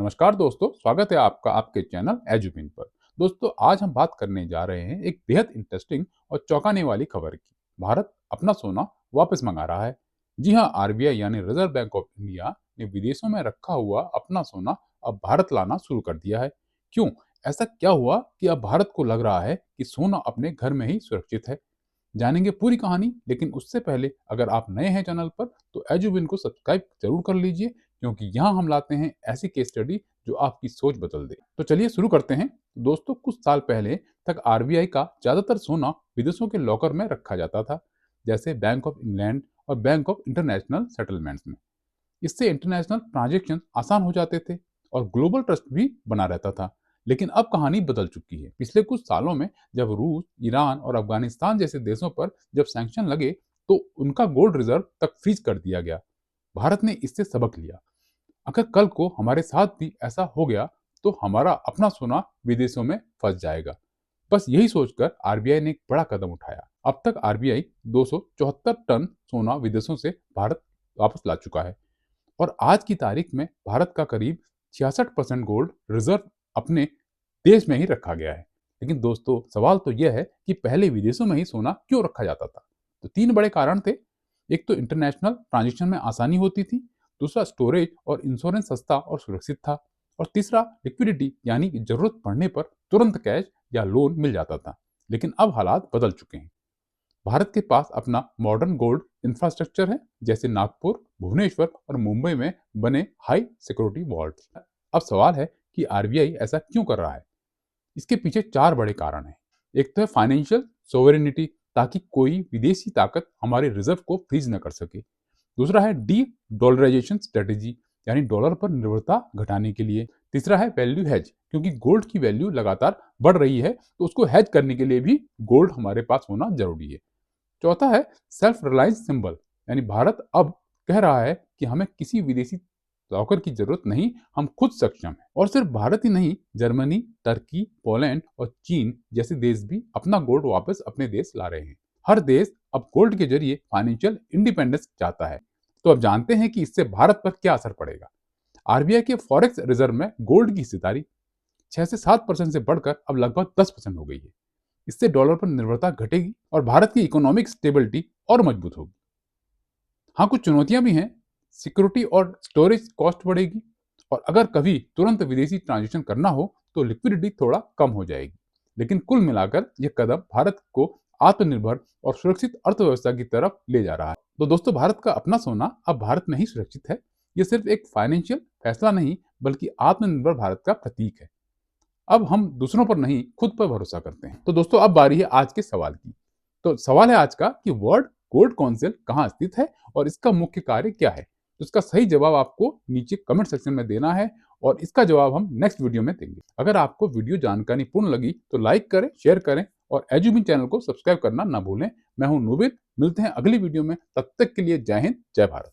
नमस्कार दोस्तों, स्वागत है आपका आपके चैनल एजुपिन पर। दोस्तों, आज हम बात करने जा रहे हैं एक बेहद इंटरेस्टिंग और चौंकाने वाली खबर की। भारत अपना सोना वापस मंगा रहा है। जी हां, आरबीआई यानी रिजर्व बैंक ऑफ इंडिया ने विदेशों में रखा हुआ अपना सोना अब भारत लाना शुरू कर दिया है। क्यों? ऐसा क्या हुआ कि अब भारत को लग रहा है कि सोना अपने घर में ही सुरक्षित है? जानेंगे पूरी कहानी, लेकिन उससे पहले अगर आप नए हैं चैनल पर तो एजुविन को सब्सक्राइब जरूर कर लीजिए, क्योंकि यहाँ हम लाते हैं ऐसी केस स्टडी जो आपकी सोच बदल दे। तो चलिए शुरू करते हैं। दोस्तों, कुछ साल पहले तक आरबीआई का ज्यादातर सोना विदेशों के लॉकर में रखा जाता था, जैसे बैंक ऑफ इंग्लैंड और बैंक ऑफ इंटरनेशनल सेटलमेंट्स में। इससे इंटरनेशनल ट्रांजैक्शन आसान हो जाते थे और ग्लोबल ट्रस्ट भी बना रहता था। लेकिन अब कहानी बदल चुकी है। पिछले कुछ सालों में जब रूस, ईरान और अफगानिस्तान जैसे देशों पर जब सैंक्शन लगे, तो उनका गोल्ड रिजर्व तक फ्रीज कर दिया गया। भारत ने इससे सबक लिया। अगर कल को हमारे साथ भी ऐसा हो गया तो हमारा अपना सोना विदेशों में फंस जाएगा। बस यही सोचकर आरबीआई ने एक बड़ा कदम उठाया। अब तक आरबीआई 274 टन सोना विदेशों से भारत वापस ला चुका है और आज की तारीख में भारत का करीब 66% गोल्ड रिजर्व अपने देश में ही रखा गया है। लेकिन दोस्तों, सवाल तो यह है कि पहले विदेशों में ही सोना क्यों रखा जाता था? तो तीन बड़े कारण थे। एक तो इंटरनेशनल ट्रांजेक्शन में आसानी होती थी, दूसरा स्टोरेज और इंश्योरेंस सस्ता और सुरक्षित था, और तीसरा लिक्विडिटी, यानी कि जरूरत पड़ने पर तुरंत कैश या लोन मिल जाता था। लेकिन अब हालात बदल चुके हैं। भारत के पास अपना मॉडर्न गोल्ड इंफ्रास्ट्रक्चर है, जैसे नागपुर, भुवनेश्वर और मुंबई में बने हाई सिक्योरिटी वॉल्ट। अब सवाल है कि आरबीआई ऐसा क्यों कर रहा है? इसके पीछे चार बड़े कारण हैं। एक तो है फाइनेंशियल सोवरेनिटी, ताकि कोई विदेशी ताकत हमारे रिजर्व को फ्रीज न कर सके। दूसरा है डी डॉलराइजेशन स्ट्रेटेजी, यानी डॉलर पर निर्भरता घटाने के लिए। तीसरा है वैल्यू हेज, क्योंकि गोल्ड की वैल्यू लगातार बढ़ रही है, तो उसको हेज करने के लिए भी गोल्ड हमारे पास होना जरूरी है। चौथा है सेल्फ रिलायंस सिंबल, यानी भारत अब कह रहा है कि हमें किसी विदेशी लॉकर की जरूरत नहीं, हम खुद सक्षम हैं। और सिर्फ भारत ही नहीं, जर्मनी, टर्की, पोलैंड और चीन जैसे देश भी अपना गोल्ड वापस अपने देश ला रहे हैं। हर देश अब गोल्ड के जरिए फाइनेंशियल इंडिपेंडेंस चाहता है। तो अब जानते हैं कि इससे भारत पर क्या असर पड़ेगा। आरबीआई के फॉरेक्स रिजर्व में गोल्ड की हिस्सेदारी 6 से 7% से बढ़कर अब लगभग 10% हो गई है। इससे डॉलर पर निर्भरता घटेगी और भारत की इकोनॉमिक स्टेबिलिटी और मजबूत होगी। हाँ, कुछ चुनौतियां भी हैं। सिक्योरिटी और स्टोरेज कॉस्ट बढ़ेगी, और अगर कभी तुरंत विदेशी ट्रांजेक्शन करना हो तो लिक्विडिटी थोड़ा कम हो जाएगी। लेकिन कुल मिलाकर यह कदम भारत को आत्मनिर्भर और सुरक्षित अर्थव्यवस्था की तरफ ले जा रहा है। तो दोस्तों, भारत का अपना सोना अब भारत में ही सुरक्षित है। यह सिर्फ एक फाइनेंशियल फैसला नहीं, बल्कि आत्मनिर्भर भारत का प्रतीक है। अब हम दूसरों पर नहीं, खुद पर भरोसा करते हैं। तो दोस्तों, अब बारी है आज के सवाल की। तो सवाल है आज का कि वर्ल्ड गोल्ड काउंसिल कहाँ स्थित है और इसका मुख्य कार्य क्या है? तो इसका सही जवाब आपको नीचे कमेंट सेक्शन में देना है, और इसका जवाब हम नेक्स्ट वीडियो में देंगे। अगर आपको वीडियो जानकारी पूर्ण लगी तो लाइक करें, शेयर करें और एजुबिन चैनल को सब्सक्राइब करना ना भूलें। मैं हूं नूबिल, मिलते हैं अगली वीडियो में। तब तक के लिए जय हिंद, जय भारत।